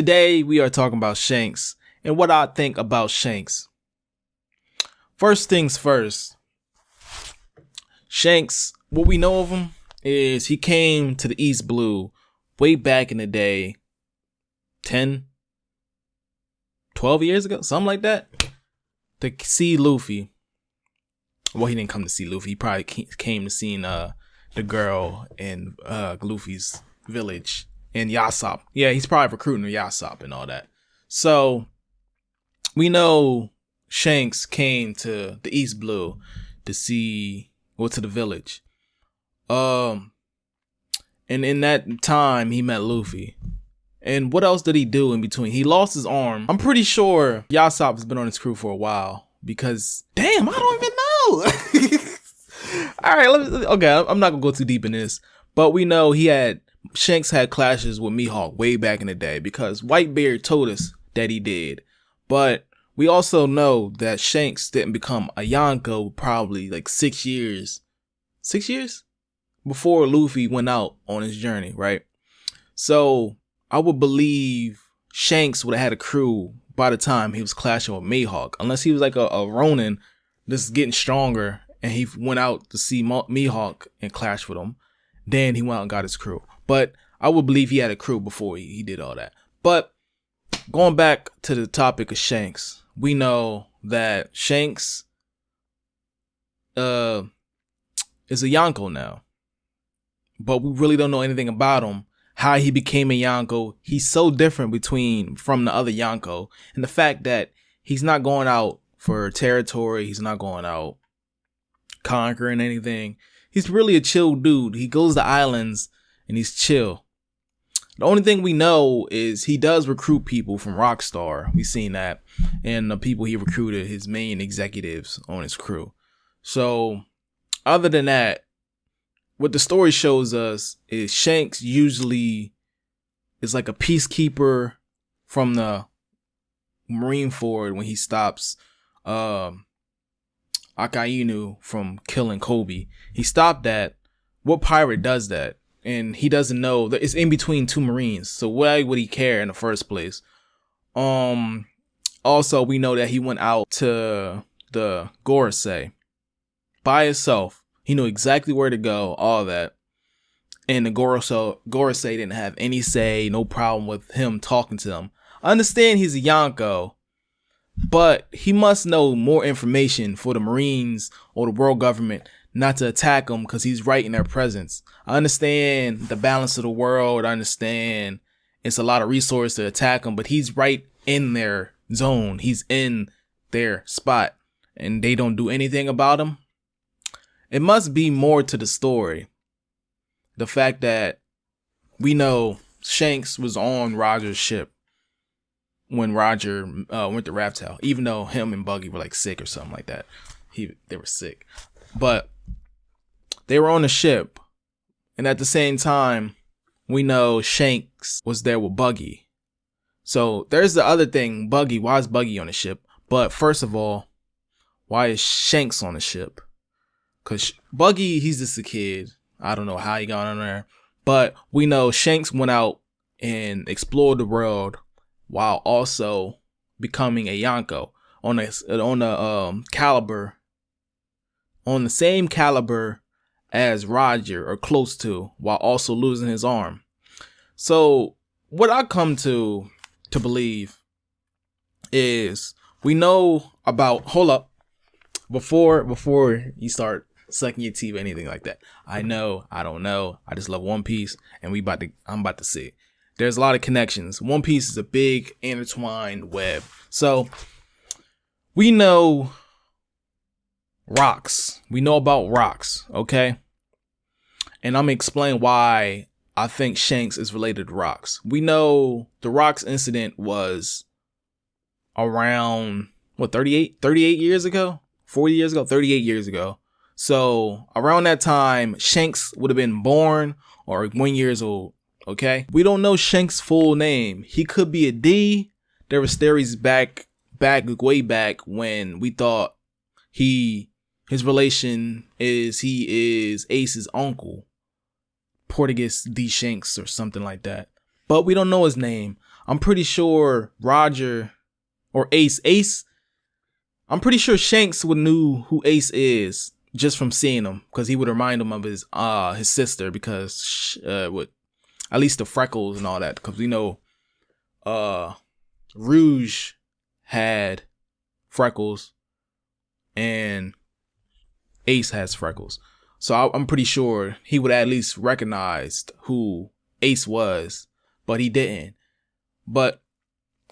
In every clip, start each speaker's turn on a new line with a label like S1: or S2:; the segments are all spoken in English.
S1: Today we are talking about Shanks and what I think about Shanks. First things first, Shanks, what we know of him is he came to the East Blue way back in the day, 10, 12 years ago, something like that, to see Luffy. Well, he didn't come to see Luffy. He probably came to see the girl in Luffy's village in Yasopp. Yeah, he's probably recruiting Yasopp and all that. So we know Shanks came to the East Blue to to the village. And in that time, he met Luffy. And what else did he do in between? He lost his arm. I'm pretty sure Yasopp has been on his crew for a while because, damn, I don't even know. All right, okay, I'm not gonna go too deep in this, but we know Shanks had clashes with Mihawk way back in the day because Whitebeard told us that he did. But we also know that Shanks didn't become a Yonko probably like 6 years before Luffy went out on his journey, right? So I would believe Shanks would have had a crew by the time he was clashing with Mihawk, unless he was like a Ronin just getting stronger and he went out to see Mihawk and clash with him. Then he went out and got his crew. But I would believe he had a crew before he did all that. But going back to the topic of Shanks, we know that Shanks is a Yonko now. But we really don't know anything about him. How he became a Yonko. He's so different from the other Yonko. And the fact that he's not going out for territory. He's not going out conquering anything. He's really a chill dude. He goes to islands and he's chill. The only thing we know is he does recruit people from Rockstar. We've seen that. And the people he recruited, his main executives on his crew. So other than that, what the story shows us is Shanks usually is like a peacekeeper from the Marineford when he stops Akainu from killing Kobe. He stopped that. What pirate does that? And he doesn't know that it's in between two Marines. So why would he care in the first place? Also, we know that he went out to the Gorosei by himself. He knew exactly where to go, all that. And the Gorosei didn't have any say, no problem with him talking to them. I understand he's a Yonko, but he must know more information for the Marines or the world government not to attack him because he's right in their presence. I understand the balance of the world. I understand it's a lot of resources to attack him, but he's right in their zone. He's in their spot and they don't do anything about him. It must be more to the story. The fact that we know Shanks was on Roger's ship when Roger went to Raftel, even though him and Buggy were like sick or something like that. They were sick. But they were on the ship. And at the same time, we know Shanks was there with Buggy. So there's the other thing. Buggy, why is Buggy on the ship? But first of all, why is Shanks on the ship? Because Buggy, he's just a kid. I don't know how he got on there. But we know Shanks went out and explored the world while also becoming a Yonko on the same caliber as Roger, or close to, while also losing his arm. So what I come to believe is we know about, hold up, before you start sucking your teeth or anything like that. I don't know. I just love One Piece and I'm about to see. There's a lot of connections. One Piece is a big intertwined web. So we know rocks. We know about rocks, okay? And I'm going to explain why I think Shanks is related to rocks. We know the rocks incident was around, 38 years ago? 40 years ago? 38 years ago. So around that time, Shanks would have been born or 1 year old, okay? We don't know Shanks' full name. He could be a D. There was theories way back when we thought his relation is he is Ace's uncle, Portuguese D Shanks or something like that. But we don't know his name. I'm pretty sure Roger or Ace, I'm pretty sure Shanks would knew who Ace is just from seeing him, because he would remind him of his sister, because with at least the freckles and all that, because we know Rouge had freckles and Ace has freckles. So I'm pretty sure he would at least recognized who Ace was, but he didn't. But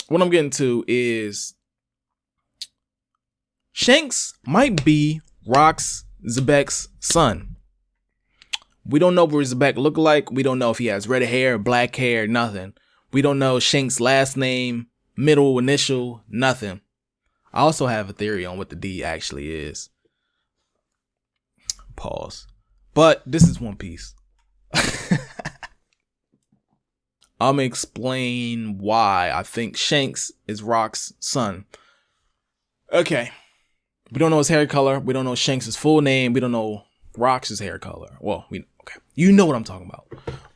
S1: what I'm getting to is Shanks might be Rock's Xebec's son. We don't know what Xebec look like. We don't know if he has red hair, black hair, nothing. We don't know Shanks' last name, middle initial, nothing. I also have a theory on what the D actually is. Pause. But this is One Piece. I'm gonna explain why I think Shanks is Rock's son. Okay. We don't know his hair color. We don't know Shanks' full name. We don't know Rock's hair color. Well, okay. You know what I'm talking about.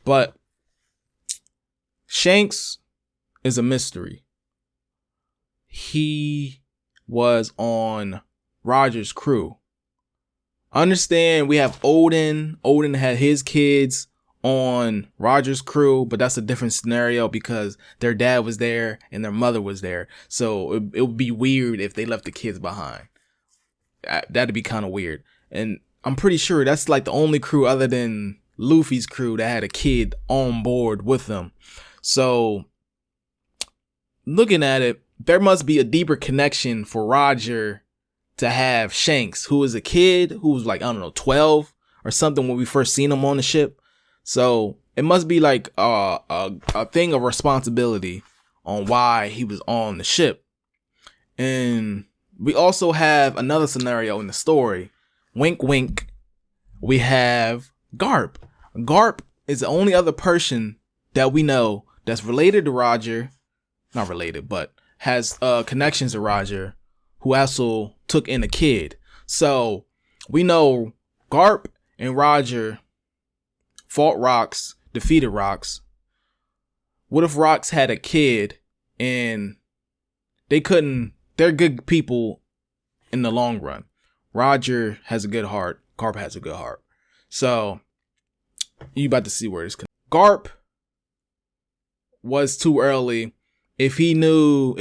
S1: But Shanks is a mystery. He was on Roger's crew. Understand, we have Odin. Odin had his kids on Roger's crew, but that's a different scenario because their dad was there and their mother was there. So it would be weird if they left the kids behind. That'd be kind of weird. And I'm pretty sure that's like the only crew other than Luffy's crew that had a kid on board with them. So looking at it, there must be a deeper connection for Roger to have Shanks, who was a kid who was like, I don't know, 12 or something when we first seen him on the ship. So it must be like a thing of responsibility on why he was on the ship. And we also have another scenario in the story. Wink, wink. We have Garp. Garp is the only other person that we know that's related to Roger. Not related, but has connections to Roger, who also took in a kid. So we know Garp and Roger fought Rocks, defeated Rocks. What if Rocks had a kid and they're good people in the long run. Roger has a good heart. Garp has a good heart. So you about to see where this. Garp was too early. If he knew,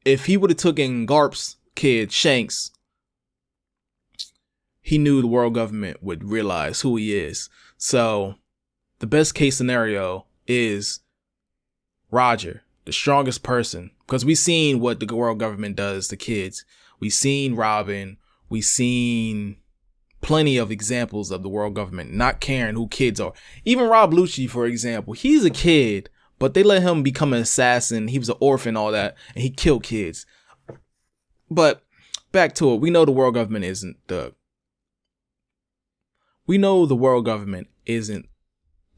S1: if he would have taken Garp's kid, Shanks, he knew the world government would realize who he is. So the best case scenario is Roger, the strongest person, because we seen what the world government does to kids. We seen Robin. We seen plenty of examples of the world government not caring who kids are. Even Rob Lucci, for example, he's a kid, but they let him become an assassin. He was an orphan, all that, and he killed kids. But back to it, we know the world government isn't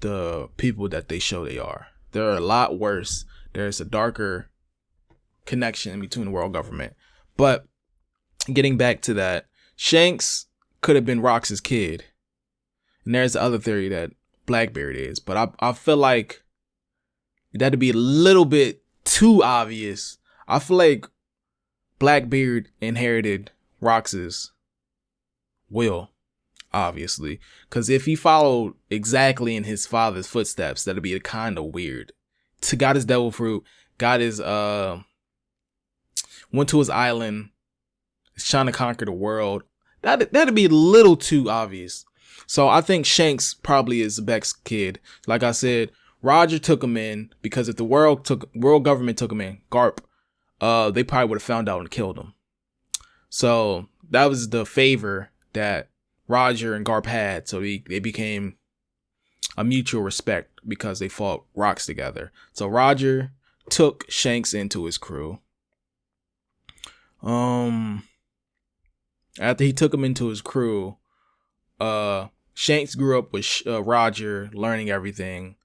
S1: the people that they show they are. They're a lot worse. There's a darker connection between the world government. But getting back to that, Shanks could have been Rox's kid. And there's the other theory that Blackbeard is. But I feel like that'd be a little bit too obvious. I feel like Blackbeard inherited Rox's will, obviously. Because if he followed exactly in his father's footsteps, that'd be kind of weird. Got his devil fruit, got his, went to his island, is trying to conquer the world. That'd be a little too obvious. So I think Shanks probably is Xebec's kid. Like I said, Roger took him in because if the world government took him in, Garp, they probably would have found out and killed him. So that was the favor that Roger and Garp had. So they became a mutual respect because they fought Rocks together. So Roger took Shanks into his crew. After he took him into his crew, Shanks grew up with Roger, learning everything.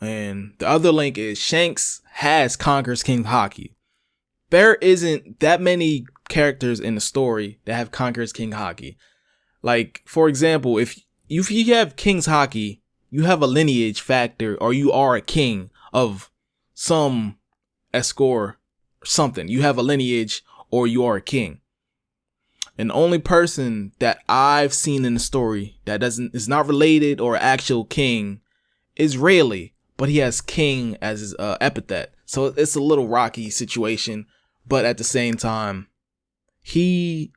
S1: And the other link is Shanks has conquers King Haki. There isn't that many characters in the story that have conquers King Haki. Like, for example, if you have King's Haki, you have a lineage factor, or you are a king of some escort or something. You have a lineage or you are a king. And the only person that I've seen in the story that is not related or actual king is Rayleigh, but he has king as his epithet. So it's a little rocky situation, but at the same time, he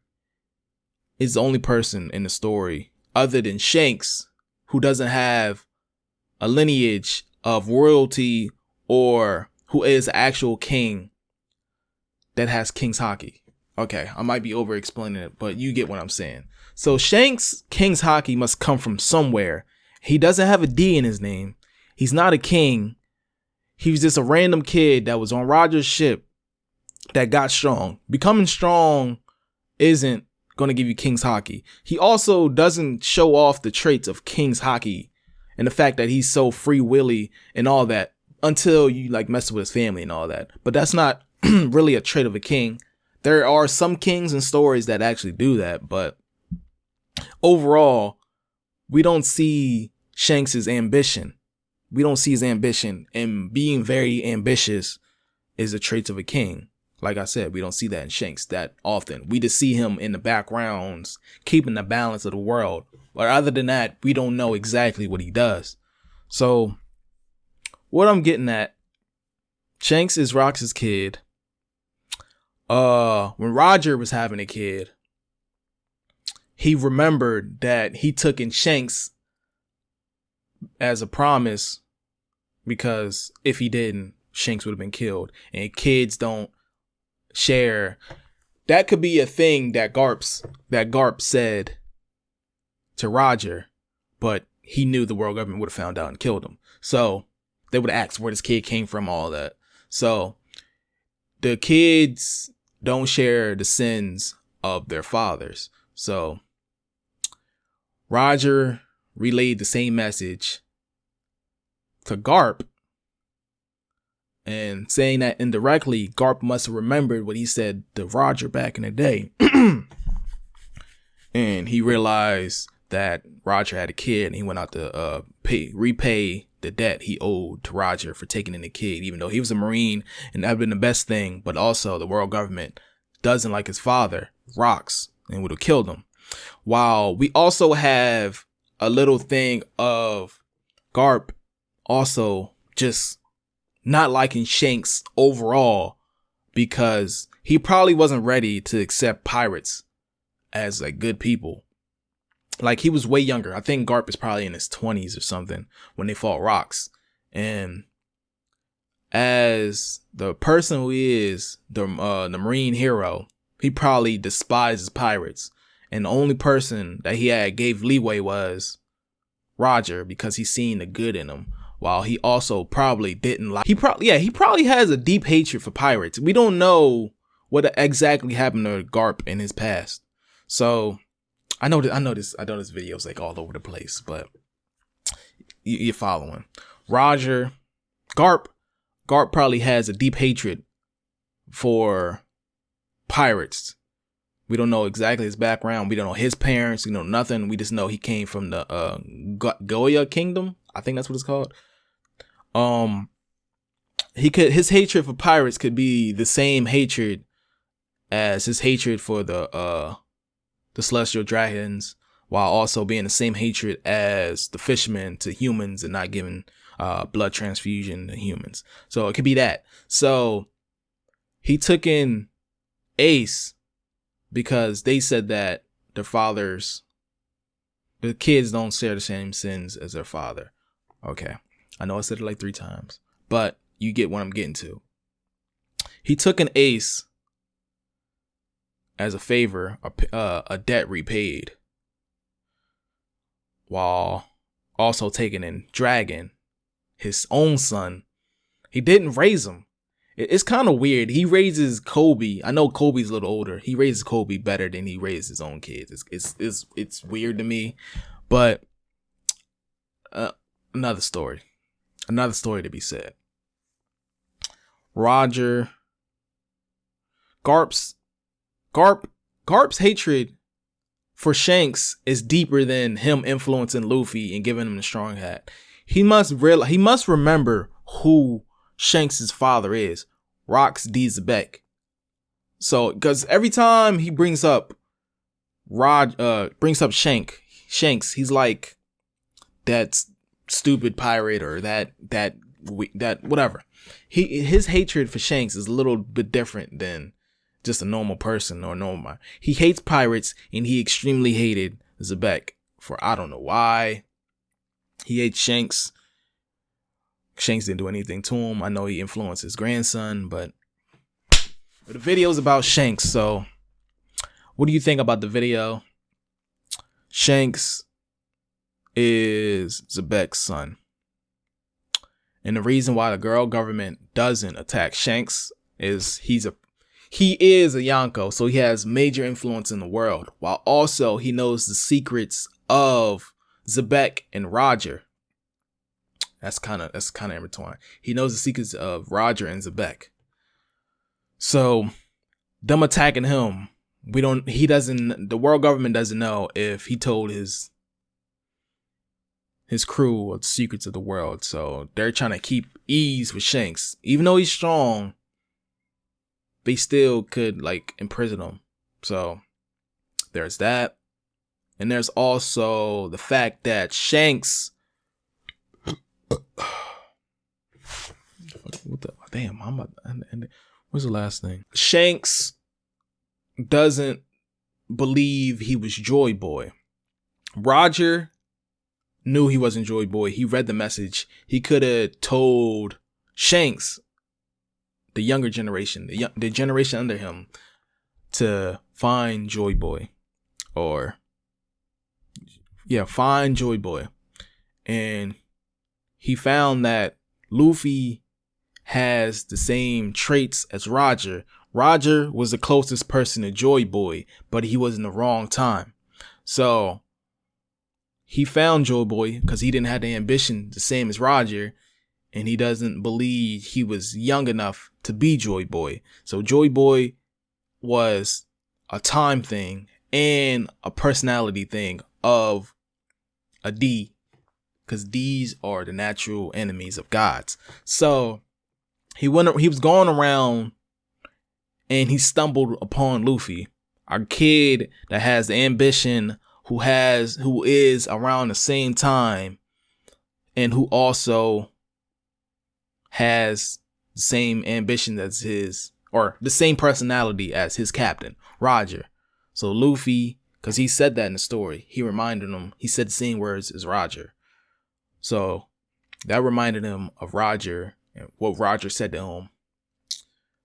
S1: is the only person in the story other than Shanks who doesn't have a lineage of royalty or who is actual king that has king's hockey. Okay, I might be over explaining it, but you get what I'm saying. So Shanks' king's hockey must come from somewhere. He doesn't have a D in his name. He's not a king. He was just a random kid that was on Roger's ship that got strong. Becoming strong isn't going to give you king's hockey. He also doesn't show off the traits of king's hockey and the fact that he's so free willy and all that until you like mess with his family and all that. But that's not really a trait of a king. There are some kings and stories that actually do that, but overall, we don't see Shanks's ambition. We don't see his ambition, and being very ambitious is a trait of a king. Like I said, we don't see that in Shanks that often. We just see him in the backgrounds, keeping the balance of the world. But other than that, we don't know exactly what he does. So, what I'm getting at, Shanks is Rox's kid. When Roger was having a kid, he remembered that he took in Shanks as a promise because if he didn't, Shanks would have been killed. And kids don't share. That could be a thing that Garp said to Roger, but he knew the world government would have found out and killed him. So they would have asked where this kid came from, all that. So the kids don't share the sins of their fathers. So Roger relayed the same message to Garp, and saying that indirectly, Garp must have remembered what he said to Roger back in the day. And he realized that Roger had a kid, and he went out to repay the debt he owed to Roger for taking in the kid, even though he was a Marine and that would have been the best thing. But also the world government doesn't like his father, Rox, and would have killed him. While we also have a little thing of Garp also just not liking Shanks overall because he probably wasn't ready to accept pirates as like good people. Like he was way younger. I think Garp is probably in his 20s or something when they fought Rox. And as the person who is the Marine hero, he probably despises pirates. And the only person that he had gave leeway was Roger because he seen the good in him. While he also probably didn't like, he probably has a deep hatred for pirates. We don't know what exactly happened to Garp in his past. So I know this video is like all over the place, but you're following. Garp probably has a deep hatred for pirates. We don't know exactly his background. We don't know his parents. We know nothing. We just know he came from the Goya Kingdom. I think that's what it's called. His hatred for pirates could be the same hatred as his hatred for the celestial dragons, while also being the same hatred as the fishermen to humans and not giving blood transfusion to humans. So it could be that. So he took in Ace because they said that the kids don't share the same sins as their father. Okay. I know I said it like 3 times, but you get what I'm getting to. He took an Ace as a favor, a debt repaid, while also taking in Dragon, his own son. He didn't raise him. It's kind of weird. He raises Kobe. I know Kobe's a little older. He raises Kobe better than he raised his own kids. It's weird to me, but another story to be said. Garp's hatred for Shanks is deeper than him influencing Luffy and giving him the strong hat. He must remember who Shanks' father is. Rocks D. Xebec. So, because every time he brings up Shanks, he's like that stupid pirate or that whatever. His hatred for Shanks is a little bit different than just a normal person or normal. He hates pirates, and he extremely hated Xebec for I don't know why. He hates Shanks. Shanks didn't do anything to him. I know he influenced his grandson, but the video is about Shanks. So, what do you think about the video? Shanks is Xebec's son. And the reason why the girl government doesn't attack Shanks is he is a Yonko, so he has major influence in the world, while also he knows the secrets of Xebec and Roger. That's kind of intertwined. He knows the secrets of Roger and Xebec. So them attacking him, the world government doesn't know if he told his crew the secrets of the world. So they're trying to keep ease with Shanks. Even though he's strong, they still could like imprison him. So there's that. And there's also the fact that Shanks what's the last thing? Shanks doesn't believe he was Joy Boy. Roger knew he wasn't Joy Boy. He read the message. He could have told Shanks, the younger generation, the generation under him, to find Joy Boy. Find Joy Boy. And he found that Luffy has the same traits as Roger. Roger was the closest person to Joy Boy, but he was in the wrong time. So he found Joy Boy because he didn't have the ambition the same as Roger, and he doesn't believe he was young enough to be Joy Boy. So Joy Boy was a time thing and a personality thing of a D, because D's are the natural enemies of gods. So he was going around and he stumbled upon Luffy, our kid that has the ambition, who is around the same time, and who also has the same ambition as his, or the same personality as his captain, Roger. So Luffy, because he said that in the story, he reminded him, he said the same words as Roger. So that reminded him of Roger and what Roger said to him,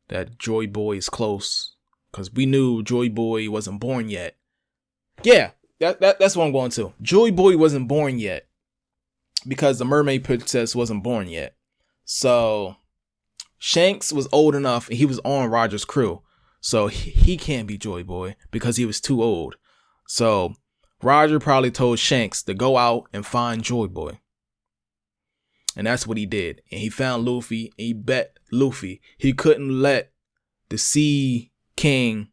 S1: that Joy Boy is close, because we knew Joy Boy wasn't born yet. Yeah, that's what I'm going to. Joy Boy wasn't born yet because the Mermaid Princess wasn't born yet. So Shanks was old enough and he was on Roger's crew. So he can't be Joy Boy because he was too old. So Roger probably told Shanks to go out and find Joy Boy. And that's what he did. And he found Luffy and he bet Luffy he couldn't let the Sea King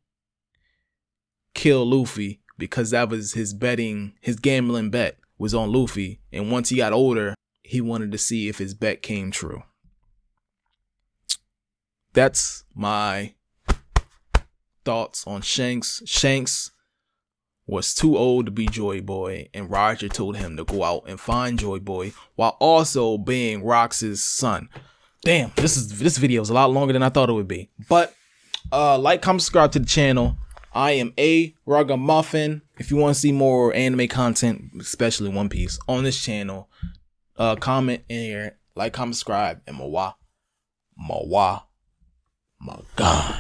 S1: kill Luffy, because that was his gambling bet was on Luffy. And once he got older, he wanted to see if his bet came true. That's my thoughts on Shanks. Shanks was too old to be Joy Boy, and Roger told him to go out and find Joy Boy while also being Rox's son. Damn, this video is a lot longer than I thought it would be. But like, comment, subscribe to the channel. I am Aruggamuffin. If you want to see more anime content, especially One Piece, on this channel, comment in here, like, comment, subscribe, and mawa, my God.